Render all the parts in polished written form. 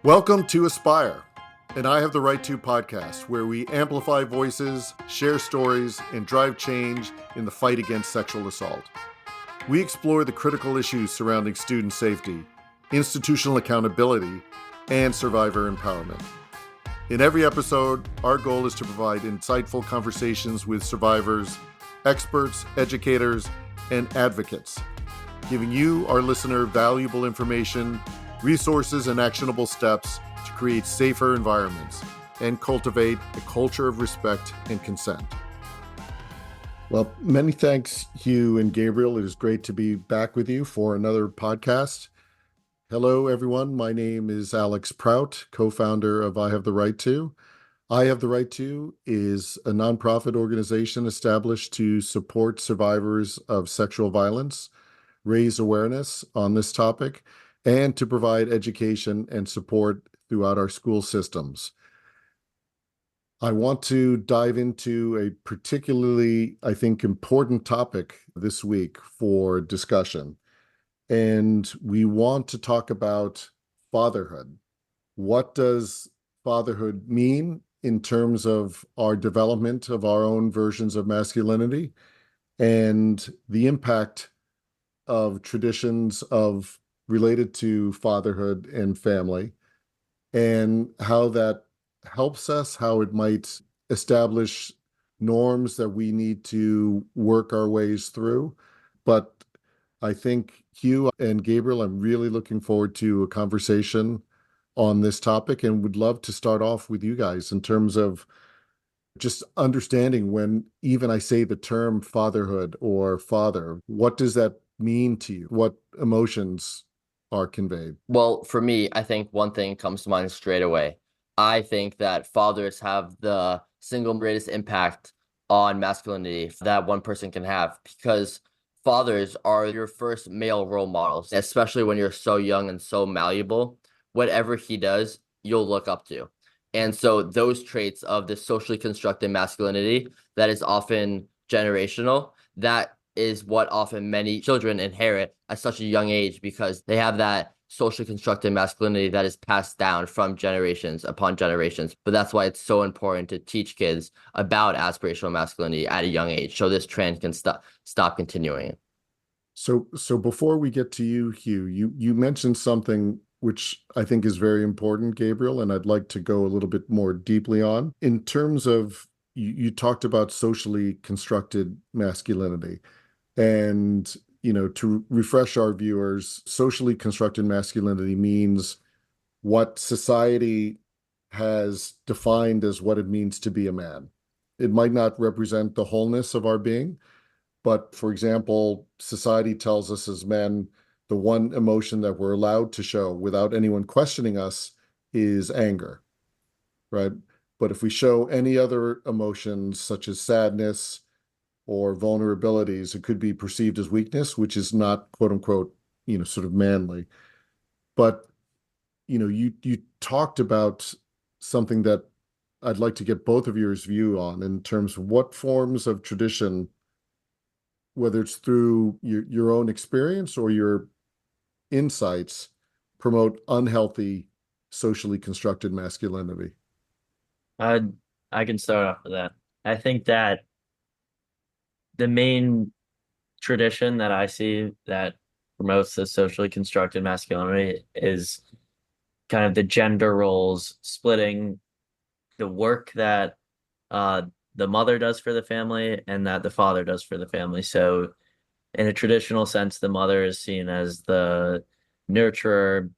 Welcome to Aspire, and I Have the Right To podcast, where we amplify voices, share stories, and drive change in the fight against sexual assault. We explore the critical issues surrounding student safety, institutional accountability, and survivor empowerment. In every episode, our goal is to provide insightful conversations with survivors, experts, educators, and advocates, giving you, our listener, valuable information, resources, and actionable steps to create safer environments and cultivate a culture of respect and consent. Well, many thanks, Hugh and Gabriel. It is great to be back with you for another podcast. Hello, everyone. My name is Alex Prout, co-founder of I Have the Right To. I Have the Right To is a nonprofit organization established to support survivors of sexual violence, raise awareness on this topic, and to provide education and support throughout our school systems. I want to dive into a particularly, I think, important topic this week for discussion. And we want to talk about fatherhood. What does fatherhood mean in terms of our development of our own versions of masculinity and the impact of traditions of related to fatherhood and family, and how that helps us, how it might establish norms that we need to work our ways through. But I think Hugh and Gabriel, I'm really looking forward to a conversation on this topic and would love to start off with you guys in terms of just understanding when even I say the term fatherhood or father, what does that mean to you? What emotions are conveyed? Well, for me, I think one thing comes to mind straight away. I think that fathers have the single greatest impact on masculinity that one person can have, because fathers are your first male role models, especially when you're so young and so malleable. Whatever he does, you'll look up to. And so those traits of the socially constructed masculinity that is often generational, that is what often many children inherit at such a young age, because they have that socially constructed masculinity that is passed down from generations upon generations. But that's why it's so important to teach kids about aspirational masculinity at a young age, so this trend can stop continuing. So before we get to you, Hugh, you mentioned something which I think is very important, Gabriel, and I'd like to go a little bit more deeply on. In terms of, you talked about socially constructed masculinity. And, to refresh our viewers, socially constructed masculinity means what society has defined as what it means to be a man. It might not represent the wholeness of our being, but for example, society tells us as men, the one emotion that we're allowed to show without anyone questioning us is anger, right? But if we show any other emotions such as sadness or vulnerabilities, it could be perceived as weakness, which is not, quote unquote, sort of manly. But, you talked about something that I'd like to get both of yours view on in terms of what forms of tradition, whether it's through your own experience or your insights, promote unhealthy, socially constructed masculinity. I can start off with that. I think that the main tradition that I see that promotes the socially constructed masculinity is kind of the gender roles, splitting the work that the mother does for the family and that the father does for the family. So in a traditional sense, the mother is seen as the nurturer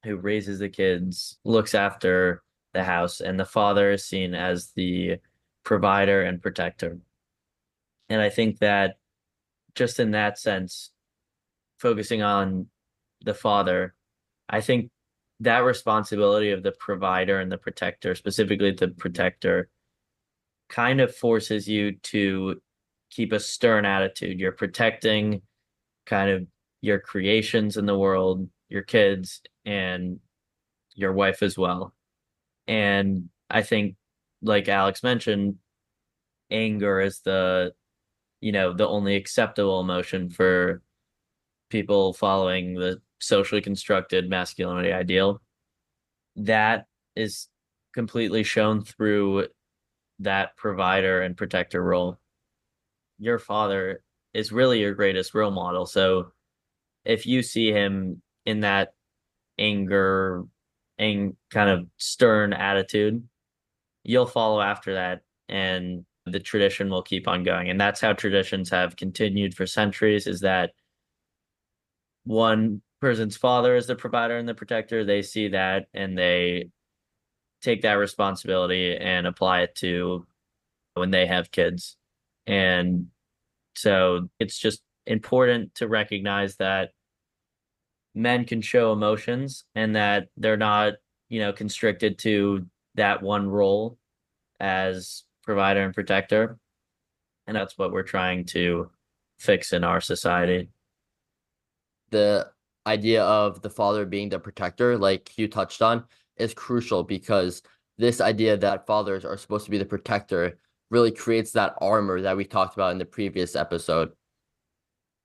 who raises the kids, looks after the house, and the father is seen as the provider and protector. And I think that just in that sense, focusing on the father, I think that responsibility of the provider and the protector, specifically the protector, kind of forces you to keep a stern attitude. You're protecting kind of your creations in the world, your kids, and your wife as well. And I think, like Alex mentioned, anger is the only acceptable emotion for people following the socially constructed masculinity ideal. that is completely shown through that provider and protector role. Your father is really your greatest role model. So if you see him in that anger and kind of stern attitude, you'll follow after that, and the tradition will keep on going. And that's how traditions have continued for centuries, is that one person's father is the provider and the protector. They see that and they take that responsibility and apply it to when they have kids. And so it's just important to recognize that men can show emotions and that they're not, constricted to that one role as provider and protector. And that's what we're trying to fix in our society. The idea of the father being the protector, like you touched on, is crucial because this idea that fathers are supposed to be the protector really creates that armor that we talked about in the previous episode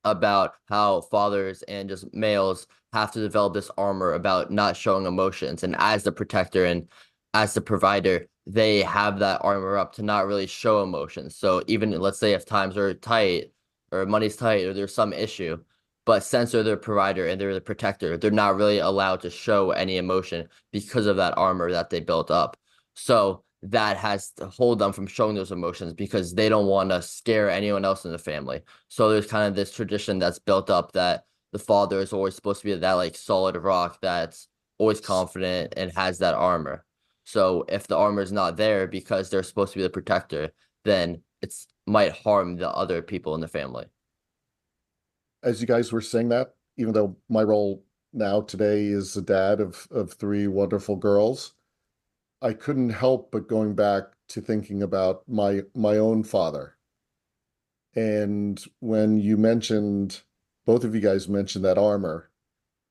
about how fathers and just males have to develop this armor about not showing emotions. And as the protector and as the provider, they have that armor up to not really show emotions. So even let's say if times are tight or money's tight or there's some issue, but since they're the provider and they're the protector, they're not really allowed to show any emotion because of that armor that they built up. So that has to hold them from showing those emotions because they don't want to scare anyone else in the family. So there's kind of this tradition that's built up that the father is always supposed to be that like solid rock that's always confident and has that armor. So if the armor is not there because they're supposed to be the protector, then it's might harm the other people in the family. As you guys were saying that, even though my role now today is a dad of three wonderful girls, I couldn't help but going back to thinking about my own father. And when you mentioned, both of you guys mentioned that armor,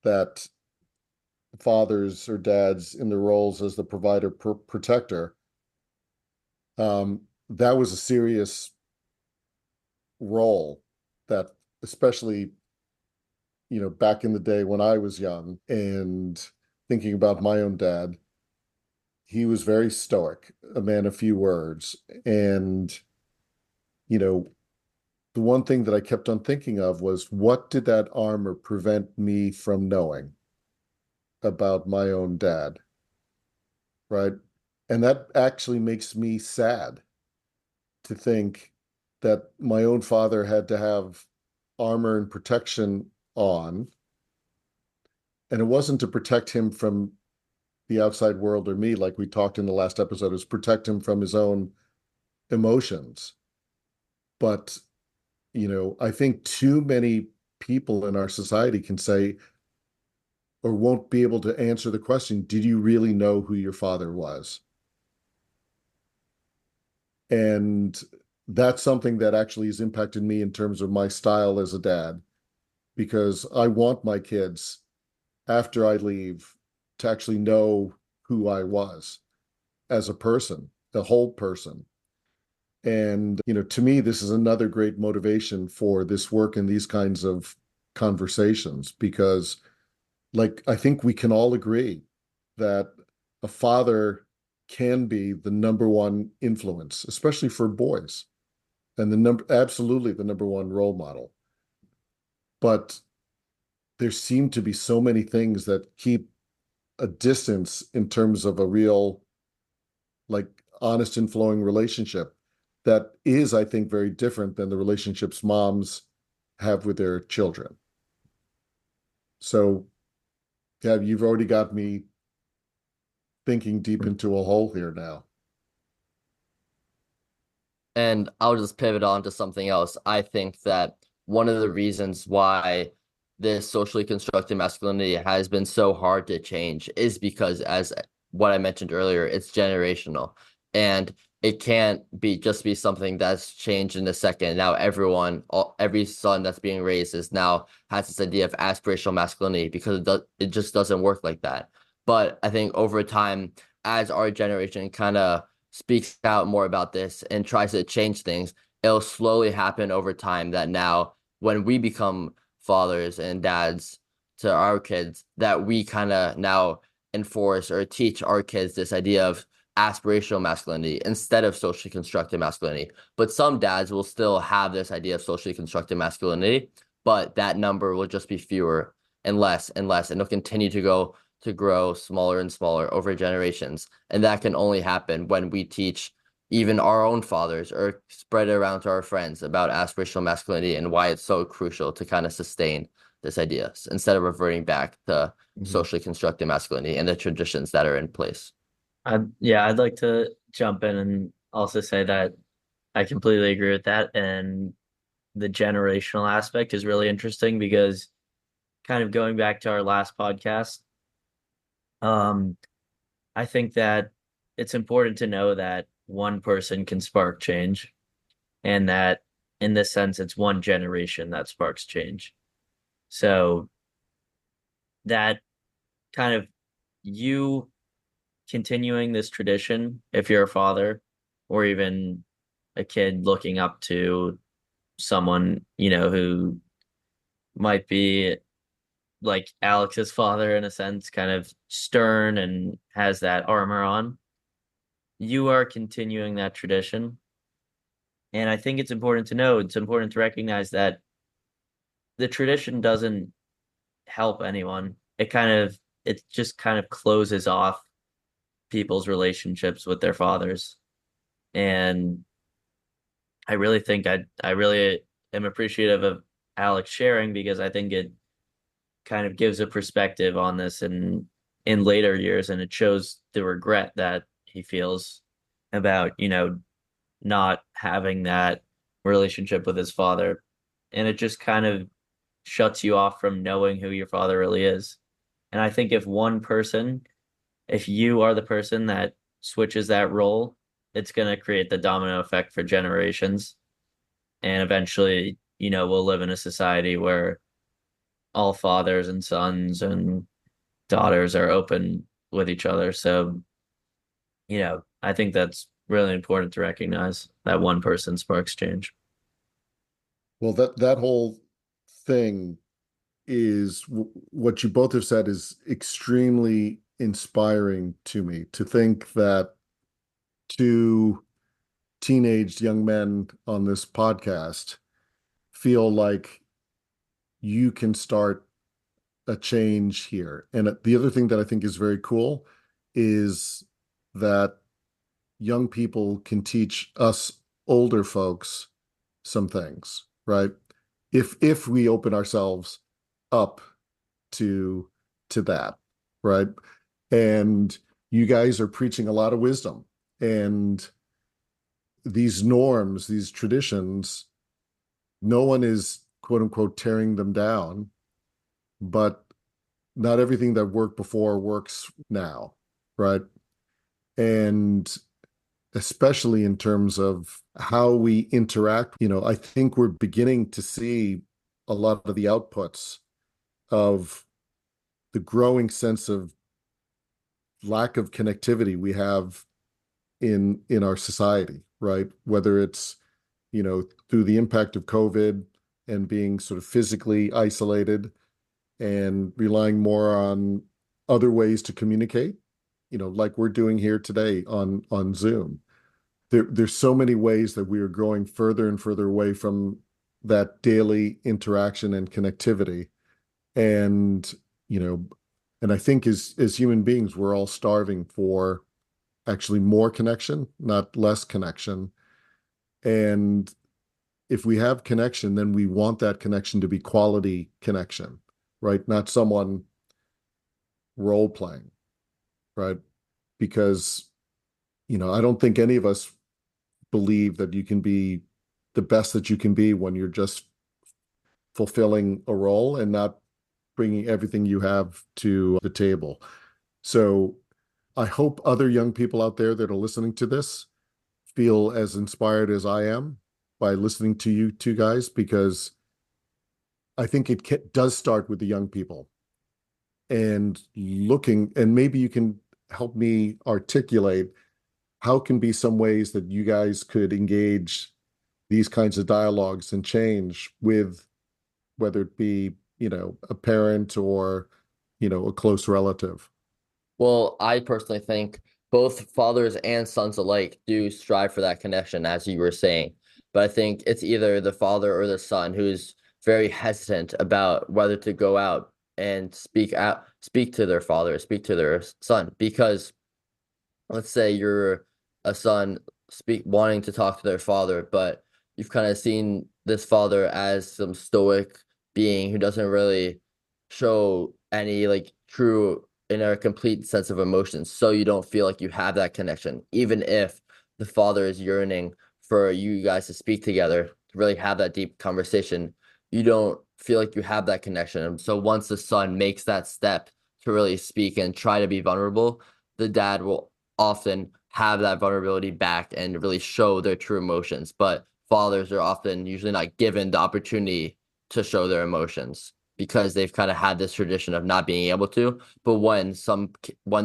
that fathers or dads in the roles as the provider protector, that was a serious role that, especially, back in the day when I was young and thinking about my own dad, he was very stoic, a man of few words. And, the one thing that I kept on thinking of was, what did that armor prevent me from knowing about my own dad? Right? And that actually makes me sad to think that my own father had to have armor and protection on. And it wasn't to protect him from the outside world or me, like we talked in the last episode, is protect him from his own emotions. But, I think too many people in our society can say, or won't be able to answer the question, did you really know who your father was? And that's something that actually has impacted me in terms of my style as a dad, because I want my kids, after I leave, to actually know who I was as a person, the whole person. And, to me, this is another great motivation for this work and these kinds of conversations, because, like, I think we can all agree that a father can be the number one influence, especially for boys, and absolutely the number one role model. But there seem to be so many things that keep a distance in terms of a real, like, honest and flowing relationship that is, I think, very different than the relationships moms have with their children. So, yeah, you've already got me thinking deep into a hole here now. And I'll just pivot on to something else. I think that one of the reasons why this socially constructed masculinity has been so hard to change is because, as what I mentioned earlier, it's generational. And it can't be something that's changed in a second. Now every son that's being raised is now has this idea of aspirational masculinity because it just doesn't work like that. But I think over time, as our generation kind of speaks out more about this and tries to change things, it'll slowly happen over time that now when we become fathers and dads to our kids, that we kind of now enforce or teach our kids this idea of aspirational masculinity instead of socially constructed masculinity. But some dads will still have this idea of socially constructed masculinity, but that number will just be fewer and less, and it'll continue to grow smaller and smaller over generations. And that can only happen when we teach even our own fathers or spread it around to our friends about aspirational masculinity and why it's so crucial to kind of sustain this idea instead of reverting back to socially constructed masculinity and the traditions that are in place. I'd like to jump in and also say that I completely agree with that. And the generational aspect is really interesting because kind of going back to our last podcast, I think that it's important to know that one person can spark change, and that in this sense, it's one generation that sparks change. So that kind of you continuing this tradition, if you're a father or even a kid looking up to someone, who might be like Alex's father in a sense, kind of stern and has that armor on, you are continuing that tradition. And I think it's important to recognize that the tradition doesn't help anyone. It just kind of closes off people's relationships with their fathers. And I really think I really am appreciative of Alex sharing, because I think it kind of gives a perspective on this in later years, and it shows the regret that he feels about, not having that relationship with his father. And it just kind of shuts you off from knowing who your father really is. And I think if you are the person that switches that role, it's going to create the domino effect for generations. And eventually, we'll live in a society where all fathers and sons and daughters are open with each other. So, I think that's really important to recognize that one person sparks change. Well, that whole thing is what you both have said is extremely inspiring to me, to think that two teenage young men on this podcast feel like you can start a change here. And the other thing that I think is very cool is that young people can teach us older folks some things, right? If we open ourselves up to that, right? And you guys are preaching a lot of wisdom, and these norms, these traditions, no one is quote unquote tearing them down, but not everything that worked before works now, right? And especially in terms of how we interact, I think we're beginning to see a lot of the outputs of the growing sense of lack of connectivity we have in our society, right? Whether it's, through the impact of COVID and being sort of physically isolated and relying more on other ways to communicate, like we're doing here today on Zoom. There's so many ways that we are growing further and further away from that daily interaction and connectivity. And, and I think as human beings, we're all starving for actually more connection, not less connection. And if we have connection, then we want that connection to be quality connection, right? Not someone role playing, right? Because, I don't think any of us believe that you can be the best that you can be when you're just fulfilling a role and not bringing everything you have to the table. So I hope other young people out there that are listening to this feel as inspired as I am by listening to you two guys, because I think it does start with the young people and looking, and maybe you can help me articulate how can be some ways that you guys could engage these kinds of dialogues and change with, whether it be, a parent or, a close relative. Well, I personally think both fathers and sons alike do strive for that connection, as you were saying. But I think it's either the father or the son who's very hesitant about whether to go out and speak to their father, speak to their son, because let's say you're a son speak wanting to talk to their father, but you've kind of seen this father as some stoic being who doesn't really show any like true in a complete sense of emotions. So you don't feel like you have that connection, even if the father is yearning for you guys to speak together, to really have that deep conversation. You don't feel like you have that connection. And so once the son makes that step to really speak and try to be vulnerable, the dad will often have that vulnerability back and really show their true emotions. But fathers are often usually not given the opportunity to show their emotions because they've kind of had this tradition of not being able to. But when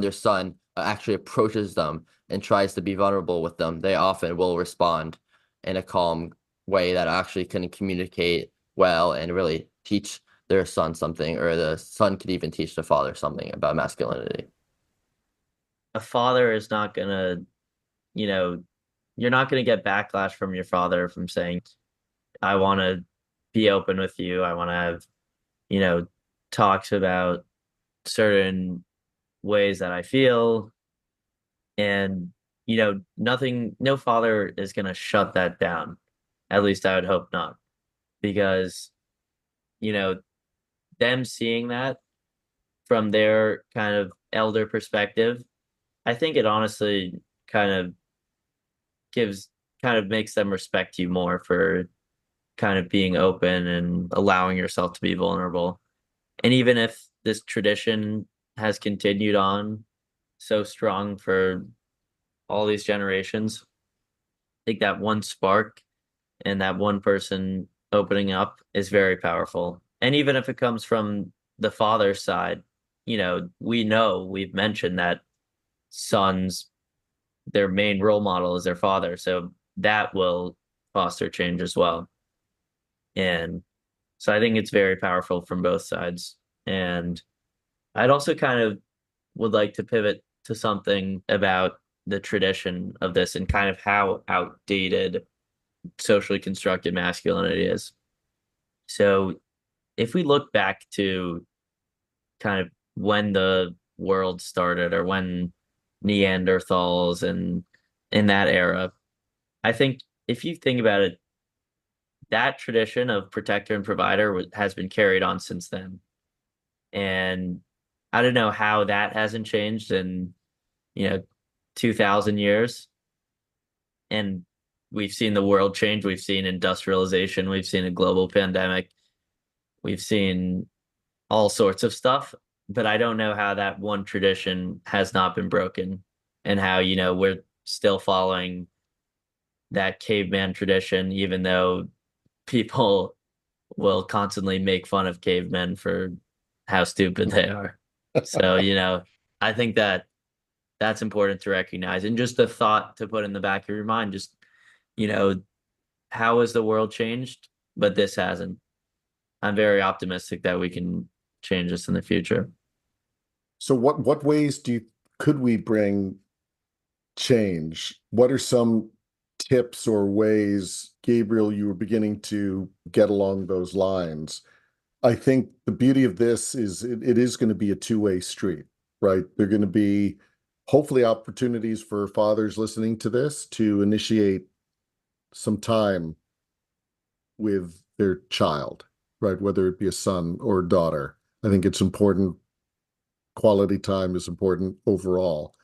their son actually approaches them and tries to be vulnerable with them, they often will respond in a calm way that actually can communicate well and really teach their son something, or the son could even teach the father something about masculinity. A father is not gonna, you know, you're not gonna get backlash from your father from saying, I want to be open with you. I want to have, you know, talks about certain ways that I feel. And, no father is going to shut that down. At least I would hope not. Because, you know, them seeing that from their kind of elder perspective, I think it honestly kind of gives, kind of makes them respect you more for kind of being open and allowing yourself to be vulnerable. And even if this tradition has continued on so strong for all these generations, I think that one spark and that one person opening up is very powerful. And even if it comes from the father's side, we've mentioned that sons, their main role model is their father. So that will foster change as well. And so I think it's very powerful from both sides. And I'd also kind of would like to pivot to something about the tradition of this and kind of how outdated socially constructed masculinity is. So if we look back to kind of when the world started or when Neanderthals and in that era, I think if you think about it, that tradition of protector and provider has been carried on since then. And I don't know how that hasn't changed in, you know, 2000 years. And we've seen the world change. We've seen industrialization. We've seen a global pandemic. We've seen all sorts of stuff. But I don't know how that one tradition has not been broken and how, we're still following that caveman tradition, even though people will constantly make fun of cavemen for how stupid they are. So, I think that that's important to recognize. And just a thought to put in the back of your mind, just, you know, how has the world changed? But this hasn't. I'm very optimistic that we can change this in the future. So what ways could we bring change? What are some tips or ways, Gabriel, you were beginning to get along those lines? I think the beauty of this is it is going to be a two-way street, right? There are going to be hopefully opportunities for fathers listening to this to initiate some time with their child, right? Whether it be a son or a daughter. I think it's important. Quality time is important overall.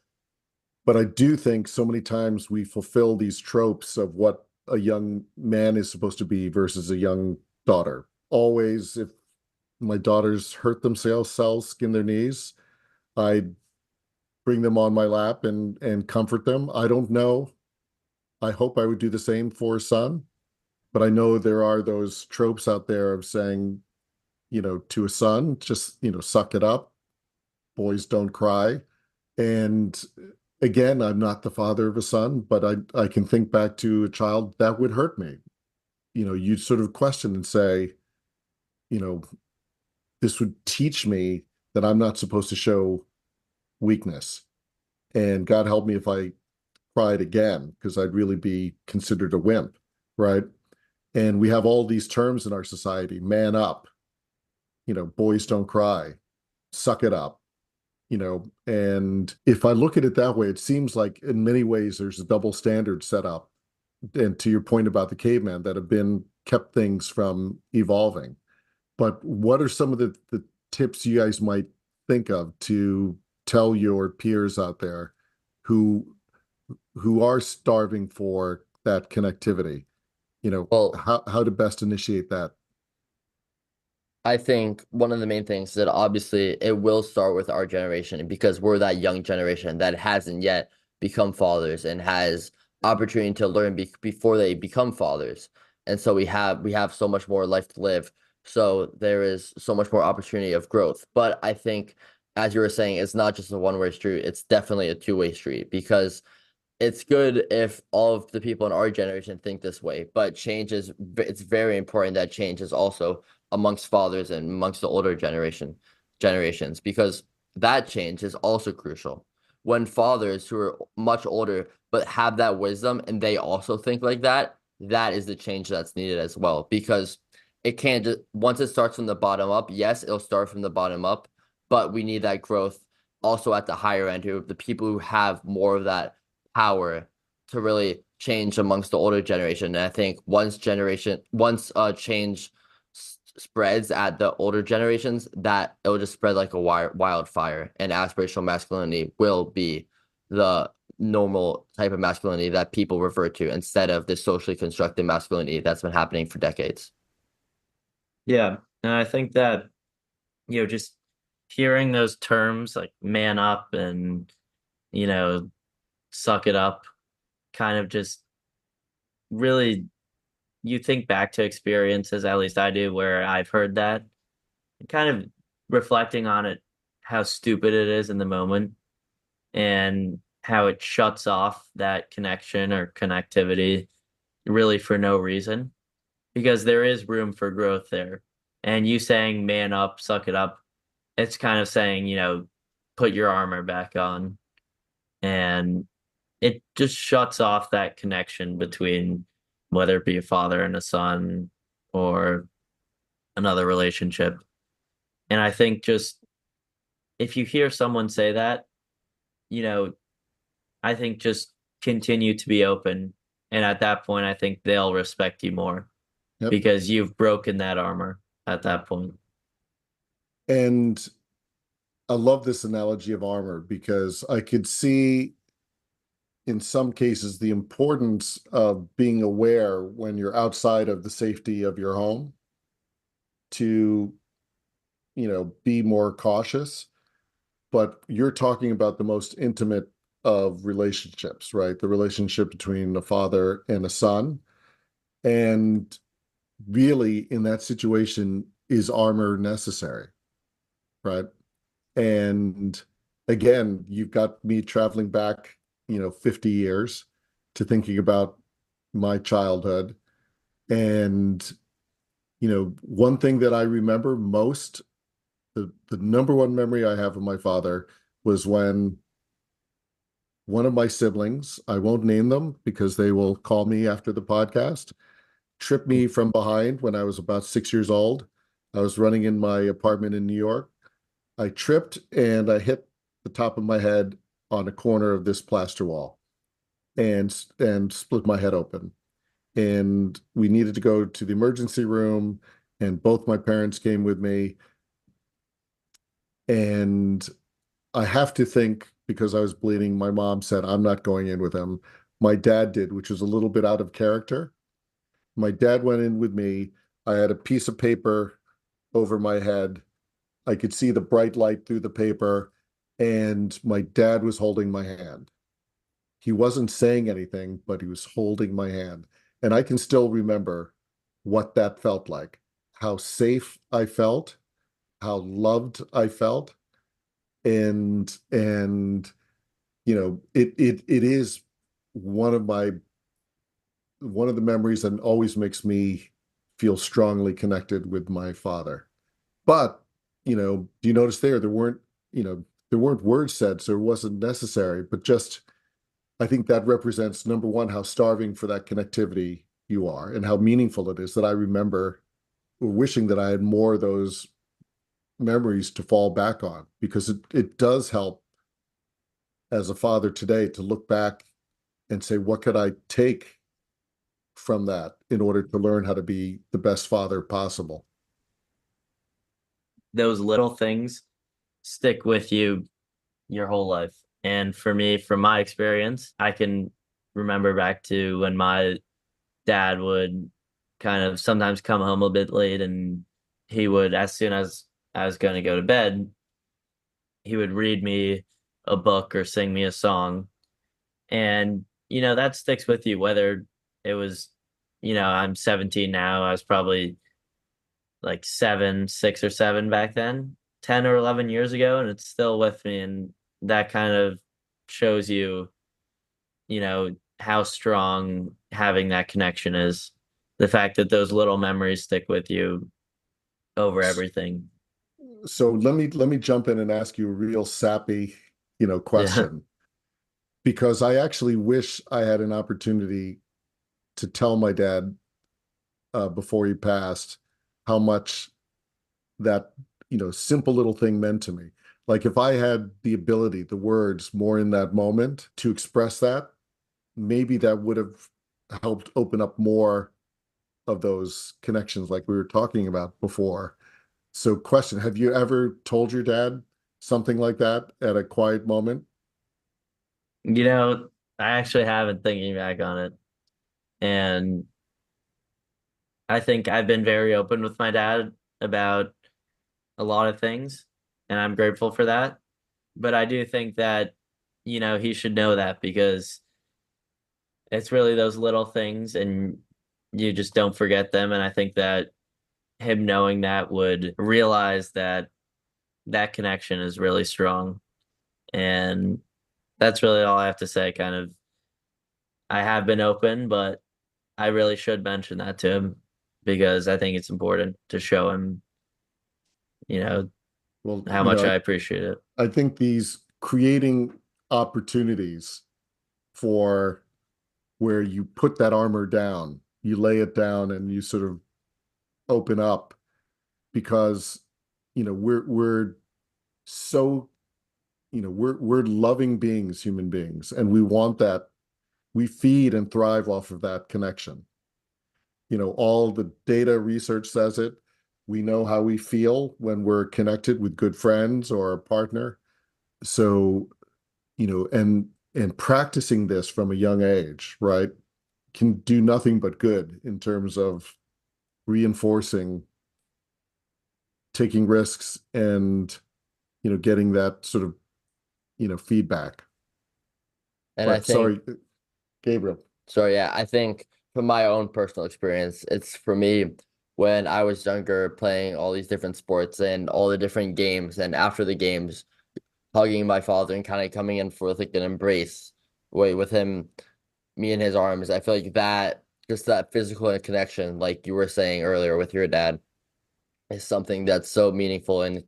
But I do think so many times we fulfill these tropes of what a young man is supposed to be versus a young daughter. Always, if my daughters hurt themselves, skin their knees, I bring them on my lap and comfort them. I don't know. I hope I would do the same for a son, but I know there are those tropes out there of saying, to a son, just, suck it up. Boys don't cry. And again, I'm not the father of a son, but I can think back to a child that would hurt me. You sort of question and say, you know, this would teach me that I'm not supposed to show weakness. And God help me if I cried again, because I'd really be considered a wimp, right? And we have all these terms in our society: man up, boys don't cry, suck it up, and if I look at it that way, it seems like in many ways there's a double standard set up. And to your point about the caveman, that have been kept things from evolving. But what are some of the tips you guys might think of to tell your peers out there who are starving for that connectivity? Well, How to best initiate that? I think one of the main things that obviously it will start with our generation because we're that young generation that hasn't yet become fathers and has opportunity to learn before they become fathers. And so we have so much more life to live. So there is so much more opportunity of growth. But I think, as you were saying, it's not just a one-way street. It's definitely a two-way street because it's good if all of the people in our generation think this way, but it's very important that change is also amongst fathers and amongst the older generations because that change is also crucial. When fathers who are much older but have that wisdom and they also think like that, that is the change that's needed as well because it can't just once it starts from the bottom up, yes, it'll start from the bottom up, but we need that growth also at the higher end who the people who have more of that power to really change amongst the older generation. And I think once change spreads at the older generations, that it'll just spread like a wildfire, and aspirational masculinity will be the normal type of masculinity that people refer to instead of this socially constructed masculinity that's been happening for decades. Yeah. And I think that, just hearing those terms like man up and, you know, suck it up kind of just really you think back to experiences, at least I do, where I've heard that and kind of reflecting on it, how stupid it is in the moment and how it shuts off that connection or connectivity really for no reason because there is room for growth there. And you saying man up, suck it up, it's kind of saying, put your armor back on. And it just shuts off that connection between whether it be a father and a son or another relationship. And I think just if you hear someone say that, you know, I think just continue to be open. And at that point, I think they'll respect you more Yep. because you've broken that armor at that point. And I love this analogy of armor because I could see in some cases the importance of being aware when you're outside of the safety of your home to, be more cautious. But you're talking about the most intimate of relationships, right? The relationship between a father and a son. And really, in that situation, is armor necessary, right? And again, you've got me traveling back, 50 years to thinking about my childhood. And, one thing that I remember most, the number one memory I have of my father was when one of my siblings, I won't name them because they will call me after the podcast, tripped me from behind when I was about 6 years old. I was running in my apartment in New York. I tripped and I hit the top of my head on a corner of this plaster wall and split my head open. And we needed to go to the emergency room, and both my parents came with me. And I have to think because I was bleeding, my mom said, I'm not going in with him. My dad did, which was a little bit out of character. My dad went in with me. I had a piece of paper over my head. I could see the bright light through the paper, and my dad was holding my hand. He wasn't saying anything, but he was holding my hand. And I can still remember what that felt like, how safe I felt, how loved I felt. And it is one of the memories that always makes me feel strongly connected with my father. But, do you notice there weren't, there weren't words said, so it wasn't necessary, but just I think that represents, number one, how starving for that connectivity you are and how meaningful it is that I remember wishing that I had more of those memories to fall back on, because it does help as a father today to look back and say, what could I take from that in order to learn how to be the best father possible? Those little things stick with you your whole life. And for me, from my experience, I can remember back to when my dad would kind of sometimes come home a bit late, and he would, as soon as I was going to go to bed, he would read me a book or sing me a song. And, that sticks with you, whether it was, I'm 17 now. I was probably like 6 or 7 back then, 10 or 11 years ago, and it's still with me. And that kind of shows you, how strong having that connection is. The fact that those little memories stick with you over everything. So let me jump in and ask you a real sappy, Yeah. question, because I actually wish I had an opportunity to tell my dad before he passed how much that simple little thing meant to me. Like if I had the ability, the words more in that moment to express that, maybe that would have helped open up more of those connections like we were talking about before. So question, have you ever told your dad something like that at a quiet moment? You know, I actually haven't thinking back on it. And I think I've been very open with my dad about a lot of things, and I'm grateful for that. But I do think that, he should know that, because it's really those little things and you just don't forget them. And I think that him knowing that would realize that that connection is really strong. And that's really all I have to say. Kind of, I have been open, but I really should mention that to him, because I think it's important to show him, you know, Well, how much I appreciate it. I think these creating opportunities for where you put that armor down, you lay it down and you sort of open up, because we're so we're loving beings, human beings, and we want that. We feed and thrive off of that connection. All the data research says it. We know how we feel when we're connected with good friends or a partner. So, and practicing this from a young age, right, can do nothing but good in terms of reinforcing taking risks and getting that sort of feedback. And I But think, sorry, Gabriel. so yeah, I think from my own personal experience, it's for me when I was younger playing all these different sports and all the different games, and after the games, hugging my father and kind of coming in for like an embrace way with him, me in his arms. I feel like that just that physical connection, like you were saying earlier with your dad, is something that's so meaningful and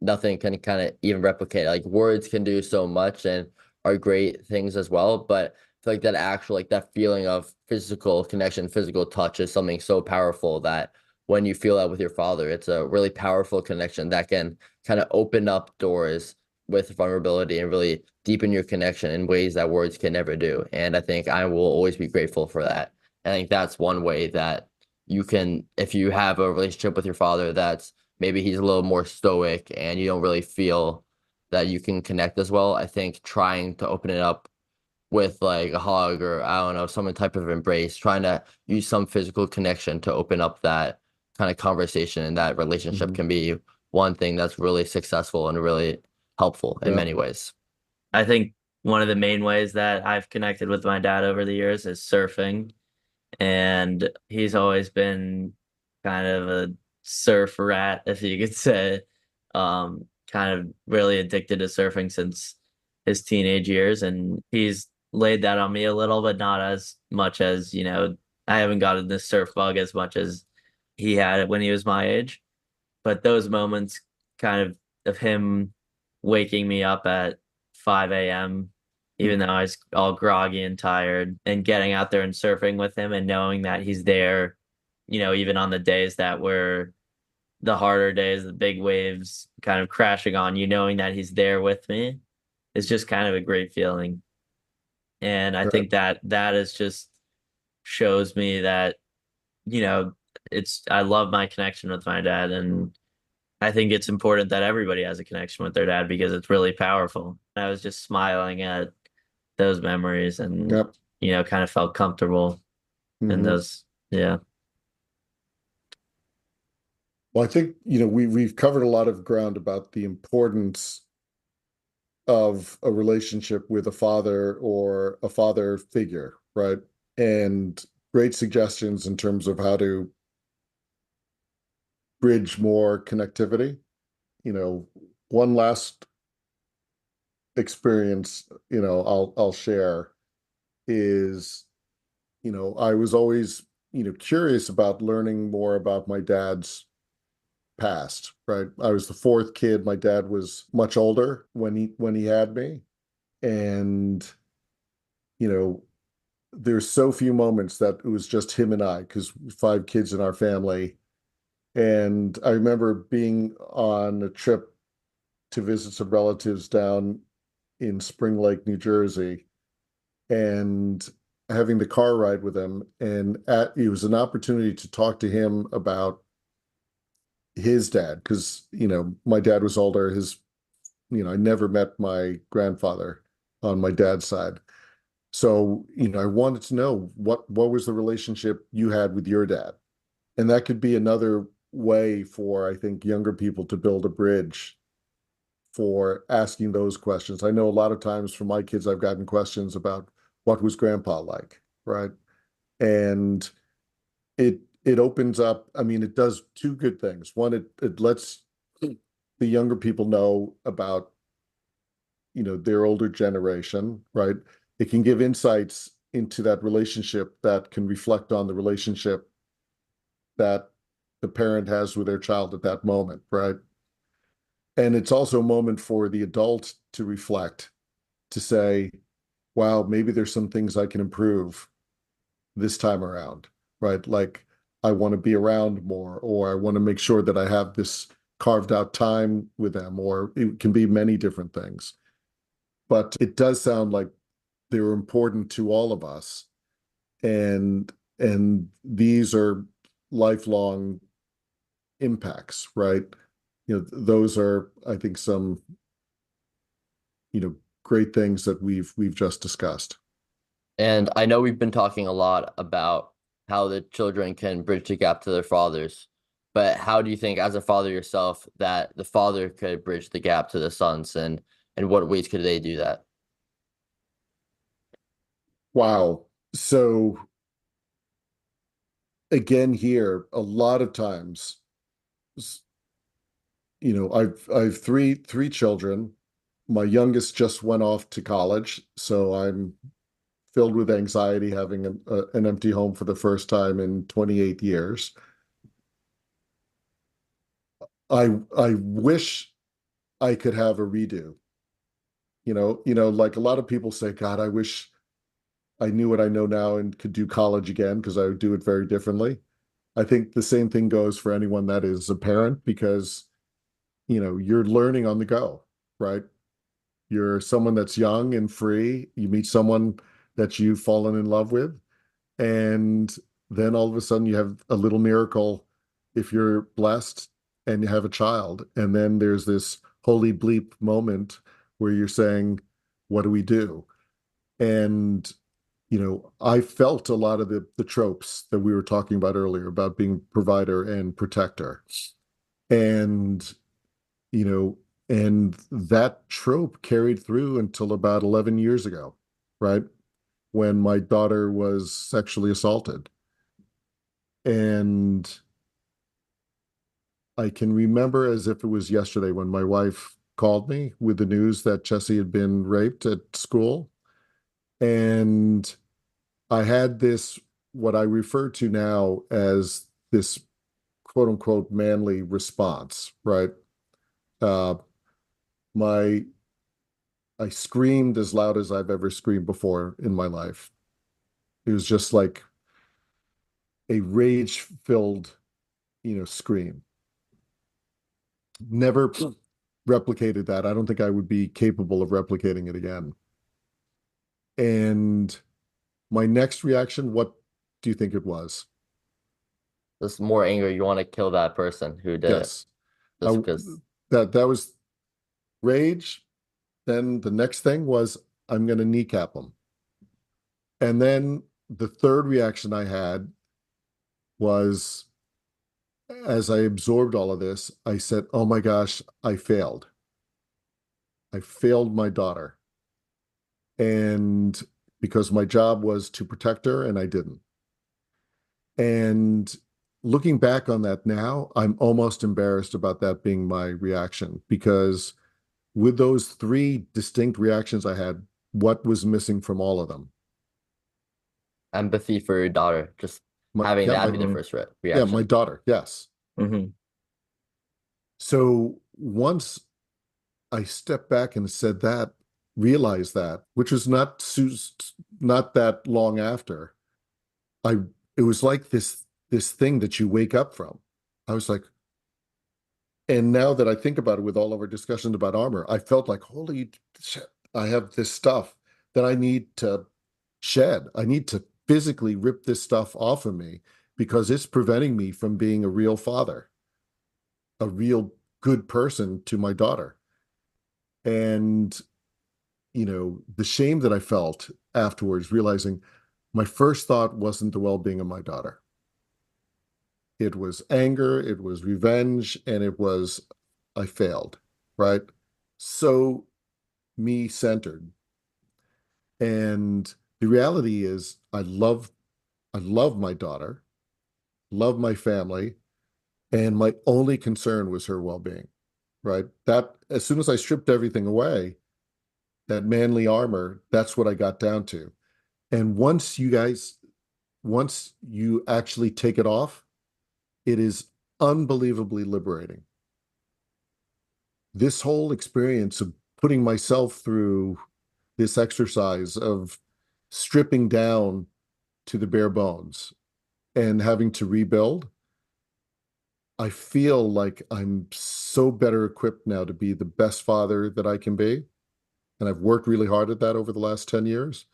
nothing can kind of even replicate. Like words can do so much and are great things as well, but I feel like that actual like that feeling of physical connection, physical touch is something so powerful that when you feel that with your father, it's a really powerful connection that can kind of open up doors with vulnerability and really deepen your connection in ways that words can never do. And I think I will always be grateful for that. I think that's one way that you can, if you have a relationship with your father that's maybe he's a little more stoic and you don't really feel that you can connect as well, I think trying to open it up with like a hug or I don't know, some type of embrace, trying to use some physical connection to open up that kind of conversation and that relationship Mhm. can be one thing that's really successful and really helpful in Yeah. many ways. I think one of the main ways that I've connected with my dad over the years is surfing. And he's always been kind of a surf rat, if you could say. Kind of really addicted to surfing since his teenage years, and he's laid that on me a little, but not as much as, I haven't gotten this surf bug as much as he had it when he was my age. But those moments kind of him waking me up at 5 a.m., even though I was all groggy and tired, and getting out there and surfing with him and knowing that he's there, even on the days that were the harder days, the big waves kind of crashing on you, knowing that he's there with me is just kind of a great feeling. And I Right. think that is just shows me that, you know, I love my connection with my dad, and I think it's important that everybody has a connection with their dad because it's really powerful. I was just smiling at those memories and, Yep. kind of felt comfortable in Hmm. those. Yeah. Well, I think, we've covered a lot of ground about the importance of a relationship with a father or a father figure, right? And great suggestions in terms of how to bridge more connectivity. One last experience, I'll share is, I was always, curious about learning more about my dad's past, right? I was the fourth kid. My dad was much older when he had me. And, you know, there's so few moments that it was just him and I, because five kids in our family. And I remember being on a trip to visit some relatives down in Spring Lake, New Jersey, and having the car ride with him. And it was an opportunity to talk to him about his dad, because, my dad was older. I never met my grandfather on my dad's side. So, I wanted to know what was the relationship you had with your dad? And that could be another way for, I think, younger people to build a bridge for asking those questions. I know a lot of times from my kids, I've gotten questions about what was grandpa like, right? And it opens up, I mean, it does two good things. One, it lets the younger people know about, their older generation, right? It can give insights into that relationship that can reflect on the relationship that the parent has with their child at that moment, right? And it's also a moment for the adult to reflect, to say, wow, maybe there's some things I can improve this time around, right? Like, I want to be around more, or I want to make sure that I have this carved out time with them, or it can be many different things. But it does sound like they're important to all of us. And these are lifelong impacts, right? Those are, I think, some, great things that we've just discussed. And I know we've been talking a lot about how the children can bridge the gap to their fathers, but how do you think, as a father yourself, that the father could bridge the gap to the sons, and what ways could they do that? Wow. So again, here, a lot of times, I've three children. My youngest just went off to college, so I'm filled with anxiety having an empty home for the first time in 28 years. I wish I could have a redo. Like a lot of people say, God, I wish I knew what I know now and could do college again, because I would do it very differently. I think the same thing goes for anyone that is a parent, because, you're learning on the go, right? You're someone that's young and free. You meet someone that you've fallen in love with, and then all of a sudden you have a little miracle if you're blessed and you have a child. And then there's this holy bleep moment where you're saying, what do we do? And, I felt a lot of the tropes that we were talking about earlier about being provider and protector. And, you know, and that trope carried through until about 11 years ago, right? When my daughter was sexually assaulted. And I can remember as if it was yesterday when my wife called me with the news that Jessie had been raped at school. And I had this, what I refer to now as this quote unquote manly response, right? Uh, My I screamed as loud as I've ever screamed before in my life. It was just like a rage-filled, scream. Never replicated that. I don't think I would be capable of replicating it again. And my next reaction, what do you think it was? Just more anger. You want to kill that person who did it Yes. just I, because. that was rage. Then the next thing was I'm going to kneecap him. And then the third reaction I had was as I absorbed all of this, I said, "Oh my gosh, I failed. I failed my daughter." And because my job was to protect her and I didn't. And looking back on that now, I'm almost embarrassed about that being my reaction because with those three distinct reactions I had, what was missing from all of them? Empathy for your daughter, just My, having yeah, that my, be the first yeah, my reaction. daughter. Yes. Hmm. So once I stepped back and said that, realized that, which was not that long after, I it was like this thing that you wake up from. I was like, and now that I think about it with all of our discussions about armor, I felt like, holy shit, I have this stuff that I need to shed. I need to physically rip this stuff off of me because it's preventing me from being a real father, a real good person to my daughter. And, the shame that I felt afterwards, realizing my first thought wasn't the well-being of my daughter. It was anger, it was revenge, and it was I failed, right? So me centered. And the reality is I love my daughter, love my family, and my only concern was her well-being, right? That as soon as I stripped everything away, that manly armor, that's what I got down to. And once you actually take it off, it is unbelievably liberating. This whole experience of putting myself through this exercise of stripping down to the bare bones and having to rebuild, I feel like I'm so better equipped now to be the best father that I can be. And I've worked really hard at that over the last 10 years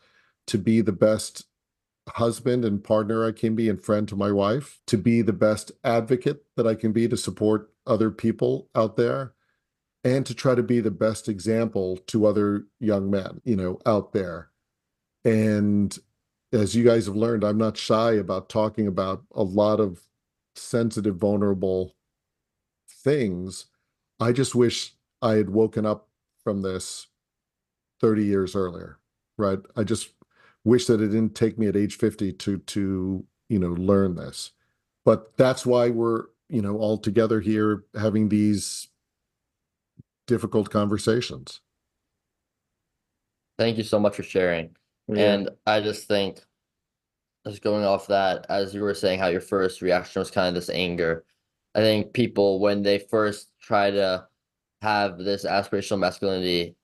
to be the best husband and partner I can be and friend to my wife, to be the best advocate that I can be to support other people out there, and to try to be the best example to other young men, out there. And as you guys have learned, I'm not shy about talking about a lot of sensitive, vulnerable things. I just wish I had woken up from this 30 years earlier, right? I just wish that it didn't take me at age 50 to learn this. But that's why we're, all together here having these difficult conversations. Thank you so much for sharing. Yeah. And I just think, just going off that, as you were saying, how your first reaction was kind of this anger. I think people, when they first try to have this aspirational masculinity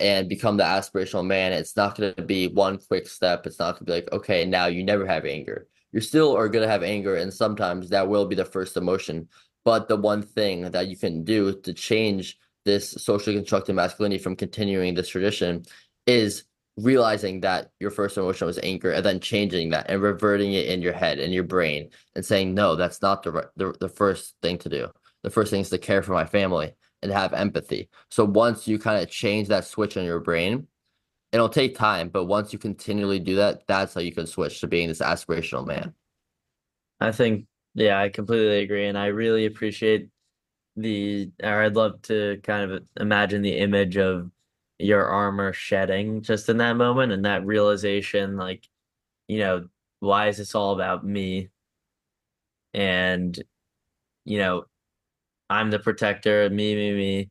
and become the aspirational man, it's not going to be one quick step. It's not going to be like, okay, now you never have anger. You still are going to have anger, and sometimes that will be the first emotion. But the one thing that you can do to change this socially constructed masculinity from continuing this tradition is realizing that your first emotion was anger and then changing that and reverting it in your head and your brain and saying, no, that's not the first thing to do. The first thing is to care for my family and have empathy. So once you kind of change that switch in your brain, it'll take time, but once you continually do that, that's how you can switch to being this aspirational man. I think, yeah, I completely agree. And I really appreciate or I'd love to kind of imagine the image of your armor shedding just in that moment and that realization, like, you know, why is this all about me? And, you know, I'm the protector, me.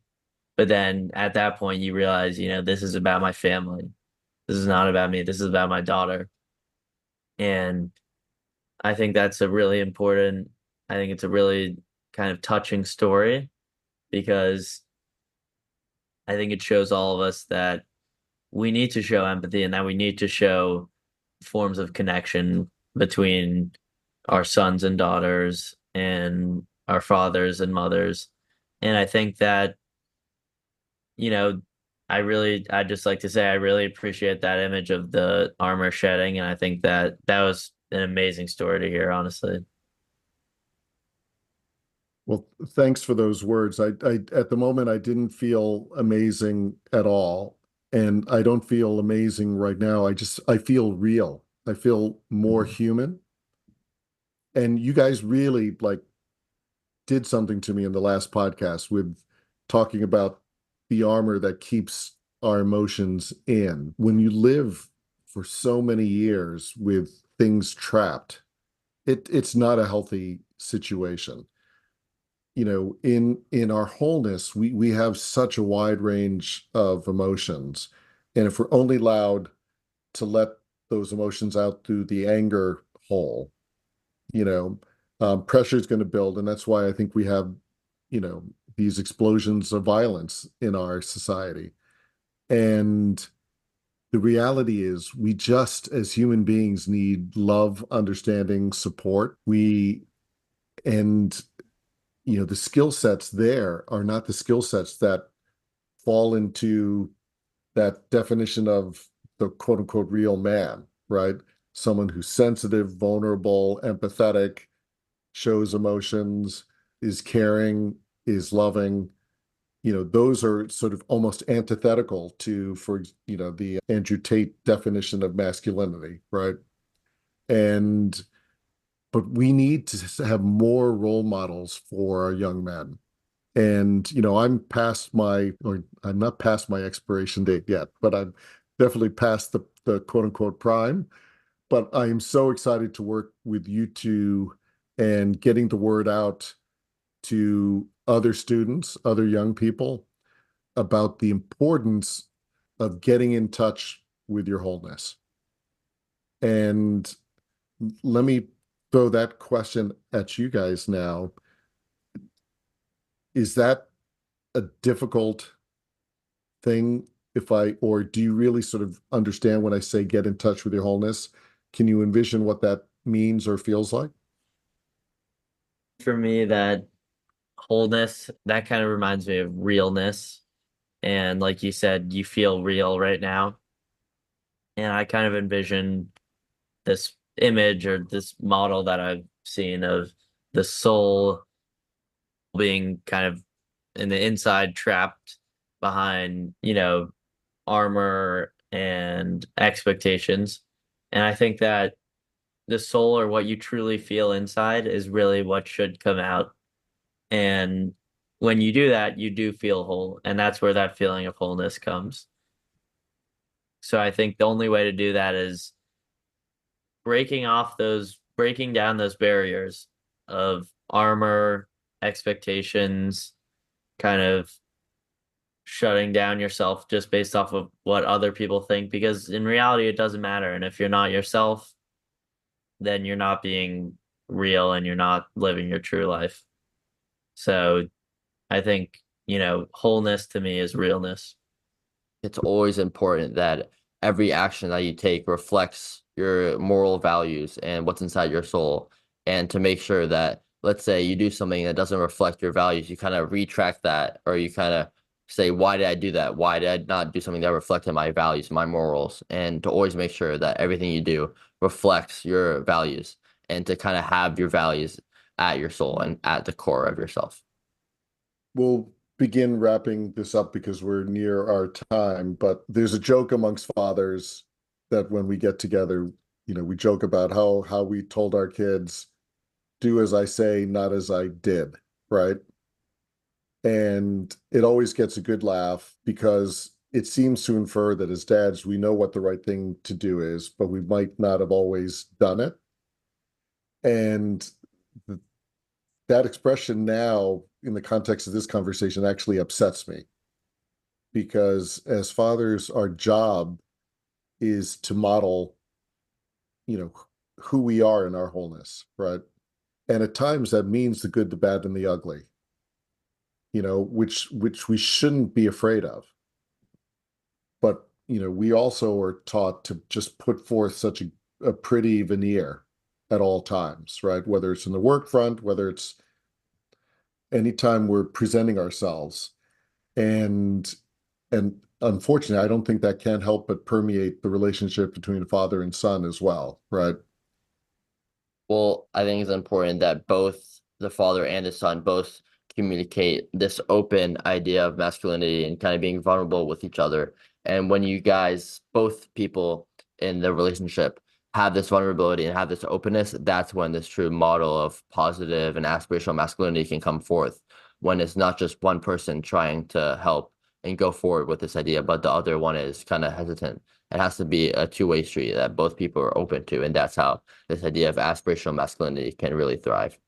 But then at that point, you realize, this is about my family. This is not about me. This is about my daughter. And I think that's a really important, I think it's a really kind of touching story because I think it shows all of us that we need to show empathy and that we need to show forms of connection between our sons and daughters and our fathers and mothers. And I think that, you know, I just like to say I really appreciate that image of the armor shedding. And I think that that was an amazing story to hear, honestly. Well, thanks for those words. I at the moment I didn't feel amazing at all, and I don't feel amazing right now. I feel real. I feel more human. And you guys really like did something to me in the last podcast with talking about the armor that keeps our emotions in. When you live for so many years with things trapped, it's not a healthy situation. You know, in our wholeness, we have such a wide range of emotions. And if we're only allowed to let those emotions out through the anger hole, you know, pressure is going to build. And that's why I think we have, you know, these explosions of violence in our society. And the reality is we just as human beings need love, understanding, support. And you know, the skill sets there are not the skill sets that fall into that definition of the quote unquote real man, right? Someone who's sensitive, vulnerable, empathetic, shows emotions, is caring, is loving. You know, those are sort of almost antithetical to, for, you know, the Andrew Tate definition of masculinity, right? And but we need to have more role models for our young men. And, you know, I'm not past my expiration date yet, but I'm definitely past the quote unquote prime. But I am so excited to work with you two and getting the word out to other students, other young people about the importance of getting in touch with your wholeness. And let me throw that question at you guys now. Is that a difficult thing or do you really sort of understand when I say get in touch with your wholeness? Can you envision what that means or feels like? For me, that wholeness, that kind of reminds me of realness. And like you said, you feel real right now. And I kind of envision this image or this model that I've seen of the soul being kind of in the inside trapped behind, armor and expectations. And I think that the soul or what you truly feel inside is really what should come out. And when you do that, you do feel whole. And that's where that feeling of wholeness comes. So I think the only way to do that is breaking down those barriers of armor, expectations, kind of shutting down yourself just based off of what other people think, because in reality it doesn't matter. And if you're not yourself, then you're not being real and you're not living your true life. So I think, wholeness to me is realness. It's always important that every action that you take reflects your moral values and what's inside your soul. And to make sure that, let's say you do something that doesn't reflect your values, you kind of retract that, or you kind of say, why did I do that? Why did I not do something that reflected my values, my morals? And to always make sure that everything you do reflects your values and to kind of have your values at your soul and at the core of yourself. We'll begin wrapping this up because we're near our time, but there's a joke amongst fathers that when we get together, you know, we joke about how we told our kids, do as I say, not as I did, right? And it always gets a good laugh because it seems to infer that as dads, we know what the right thing to do is, but we might not have always done it. And th- that expression now, in the context of this conversation, actually upsets me because as fathers, our job is to model, you know, who we are in our wholeness, right? And at times that means the good, the bad, and the ugly. which we shouldn't be afraid of. But, we also are taught to just put forth such a pretty veneer at all times, right? Whether it's in the work front, whether it's anytime we're presenting ourselves. And unfortunately, I don't think that can help but permeate the relationship between father and son as well, right? Well, I think it's important that both the father and the son both communicate this open idea of masculinity and kind of being vulnerable with each other. And when you guys, both people in the relationship, have this vulnerability and have this openness, that's when this true model of positive and aspirational masculinity can come forth. When it's not just one person trying to help and go forward with this idea, but the other one is kind of hesitant. It has to be a two-way street that both people are open to, and that's how this idea of aspirational masculinity can really thrive.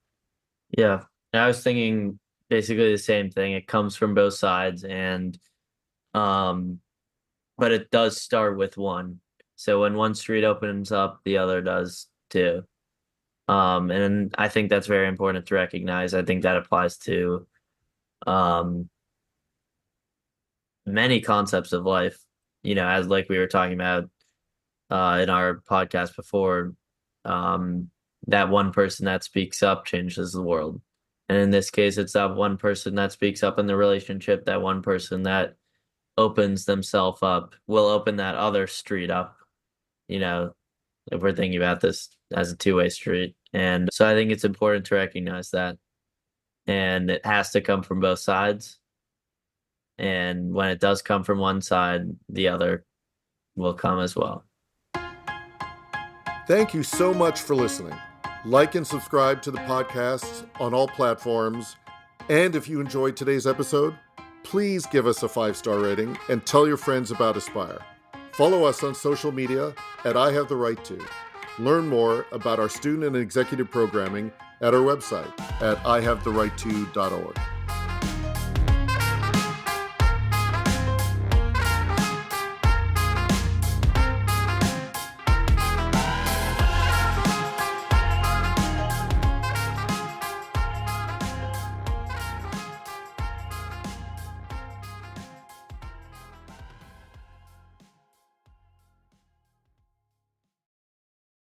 Yeah. And I was thinking basically the same thing. It comes from both sides, and but it does start with one. So when one street opens up, the other does too. And I think that's very important to recognize. I think that applies to many concepts of life, as like we were talking about in our podcast before, that one person that speaks up changes the world. And in this case, it's that one person that speaks up in the relationship, that one person that opens themselves up will open that other street up, if we're thinking about this as a two-way street. And so I think it's important to recognize that. And it has to come from both sides. And when it does come from one side, the other will come as well. Thank you so much for listening. Like and subscribe to the podcast on all platforms. And if you enjoyed today's episode, please give us a 5-star rating and tell your friends about Aspire. Follow us on social media at I Have the Right To. Learn more about our student and executive programming at our website at ihavetherightto.org.